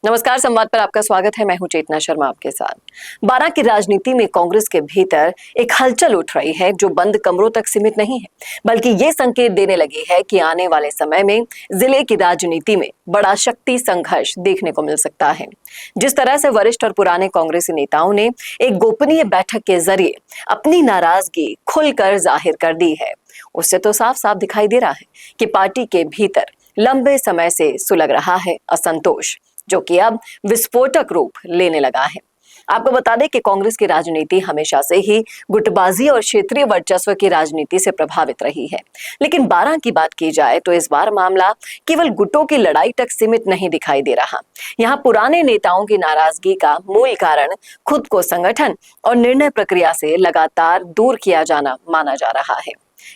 नमस्कार, संवाद पर आपका स्वागत है। मैं हूं चेतना शर्मा आपके साथ। बारां की राजनीति में कांग्रेस के भीतर एक हलचल उठ रही है जो बंद कमरों तक सीमित नहीं है, बल्कि ये संकेत देने लगी है कि आने वाले समय में जिले की राजनीति में बड़ा शक्ति संघर्ष देखने को मिल सकता है। जिस तरह से वरिष्ठ और पुराने कांग्रेसी नेताओं ने एक गोपनीय बैठक के जरिए अपनी नाराजगी खुलकर जाहिर कर दी है, उससे तो साफ साफ दिखाई दे रहा है कि पार्टी के भीतर लंबे समय से सुलग रहा है असंतोष, जो कि अब विस्फोटक रूप लेने लगा है। आपको बता दें कि कांग्रेस की राजनीति हमेशा से ही गुटबाजी और क्षेत्रीय वर्चस्व की राजनीति से प्रभावित रही है, लेकिन बारां की बात की जाए तो इस बार मामला केवल गुटों की लड़ाई तक सीमित नहीं दिखाई दे रहा। यहाँ पुराने नेताओं की नाराजगी का मूल कारण खुद को संगठन और निर्णय प्रक्रिया से लगातार दूर किया जाना माना जा रहा है,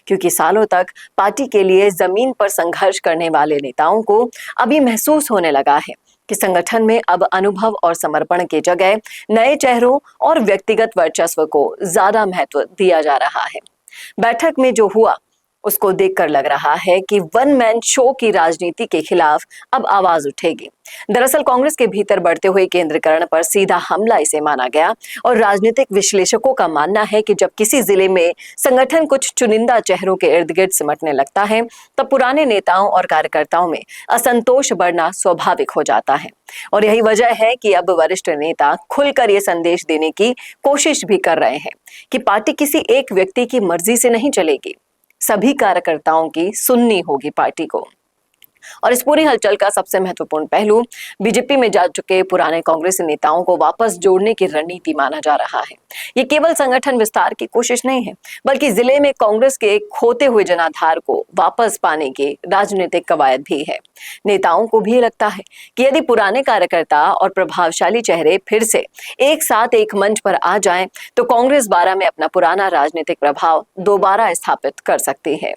क्योंकि सालों तक पार्टी के लिए जमीन पर संघर्ष करने वाले नेताओं को अभी महसूस होने लगा है कि संगठन में अब अनुभव और समर्पण की जगह नए चेहरों और व्यक्तिगत वर्चस्व को ज्यादा महत्व दिया जा रहा है। बैठक में जो हुआ उसको देखकर लग रहा है कि वन मैन शो की राजनीति के खिलाफ अब आवाज उठेगी। दरअसल कांग्रेस के भीतर बढ़ते हुए केंद्रीकरण पर सीधा हमला इसे माना गया और राजनीतिक विश्लेषकों का मानना है कि जब किसी जिले में संगठन कुछ चुनिंदा चेहरों के इर्द गिर्द सिमटने लगता है तब पुराने नेताओं और कार्यकर्ताओं में असंतोष बढ़ना स्वाभाविक हो जाता है। और यही वजह है कि अब वरिष्ठ नेता खुलकर ये संदेश देने की कोशिश भी कर रहे हैं कि पार्टी किसी एक व्यक्ति की मर्जी से नहीं चलेगी, सभी कार्यकर्ताओं की सुननी होगी पार्टी को। और इस पूरी हलचल का सबसे महत्वपूर्ण पहलू बीजेपी में जा चुके पुराने कांग्रेसी नेताओं को वापस जोड़ने की रणनीति माना जा रहा है। ये केवल संगठन विस्तार की कोशिश नहीं है, बल्कि जिले में कांग्रेस के खोते हुए जनाधार को वापस पाने की राजनीतिक कवायद भी है। नेताओं को भी लगता है कि यदि पुराने कार्यकर्ता और प्रभावशाली चेहरे फिर से एक साथ एक मंच पर आ जाएं, तो कांग्रेस बारां में अपना पुराना राजनीतिक प्रभाव दोबारा स्थापित कर सकती है।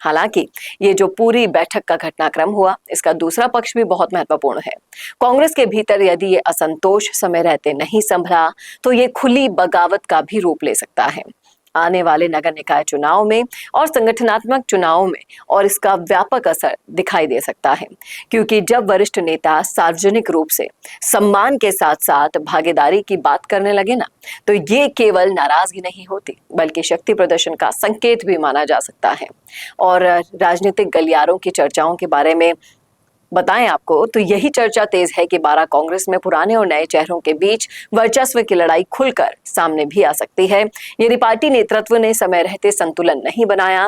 हालांकि ये जो पूरी बैठक का घटनाक्रम हुआ, इसका दूसरा पक्ष भी बहुत महत्वपूर्ण है। कांग्रेस के भीतर यदि ये असंतोष समय रहते नहीं संभला तो ये खुली बगावत का भी रूप ले सकता है आने वाले नगर निकाय चुनाव में और संगठनात्मक चुनावों में, और इसका व्यापक असर दिखाई दे सकता है, क्योंकि जब वरिष्ठ नेता सार्वजनिक रूप से सम्मान के साथ साथ भागीदारी की बात करने लगे ना, तो ये केवल नाराजगी नहीं होती बल्कि शक्ति प्रदर्शन का संकेत भी माना जा सकता है। और राजनीतिक गलियारों की चर्चाओं के बारे में बताएं आपको तो यही चर्चा तेज है कि बारां कांग्रेस में पुराने और नए चेहरों के बीच वर्चस्व की लड़ाई खुलकर सामने भी आ सकती है। यदि पार्टी नेतृत्व ने समय रहते संतुलन नहीं बनाया,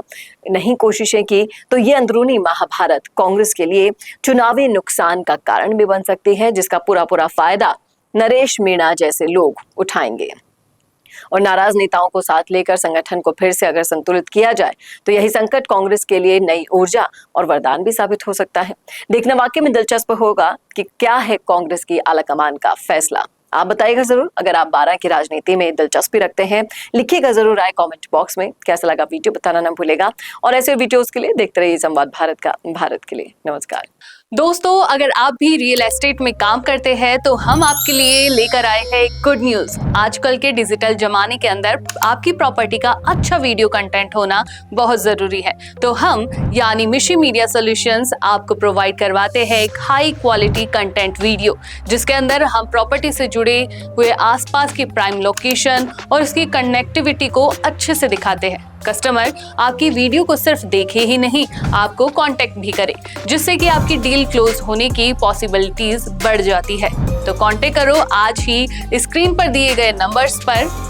नहीं कोशिशें की, तो ये अंदरूनी महाभारत कांग्रेस के लिए चुनावी नुकसान का कारण भी बन सकती है, जिसका पूरा फायदा नरेश मीणा जैसे लोग उठाएंगे। और नाराज नेताओं को साथ लेकर संगठन को फिर से अगर संतुलित किया जाए तो यही संकट कांग्रेस के लिए नई ऊर्जा और वरदान भी साबित हो सकता है। देखना वाकई में दिलचस्प होगा कि क्या है कांग्रेस की आलाकमान का फैसला। आप बताइएगा जरूर। अगर आप बारां की राजनीति में दिलचस्पी रखते हैं, लिखिएगा जरूर राय कमेंट बॉक्स में। कैसा लगा वीडियो बताना ना भूलेगा, और ऐसे वीडियोस के लिए देखते रहिए संवाद भारत का, भारत के लिए। नमस्कार दोस्तों, अगर आप भी रियल एस्टेट में काम करते हैं तो हम आपके लिए लेकर आए हैं गुड न्यूज। आजकल के डिजिटल जमाने के अंदर आपकी प्रॉपर्टी का अच्छा वीडियो कंटेंट होना बहुत जरूरी है, तो हम यानी मिशी मीडिया सॉल्यूशंस आपको प्रोवाइड करवाते हैं एक हाई क्वालिटी कंटेंट वीडियो, जिसके अंदर हम प्रॉपर्टी से जुड़े हुए आसपास की प्राइम लोकेशन और उसकी कनेक्टिविटी को अच्छे से दिखाते हैं। कस्टमर आपकी वीडियो को सिर्फ देखे ही नहीं, आपको कांटेक्ट भी करे, जिससे कि आपकी डील क्लोज होने की पॉसिबिलिटीज बढ़ जाती है। तो कांटेक्ट करो आज ही स्क्रीन पर दिए गए नंबर्स पर।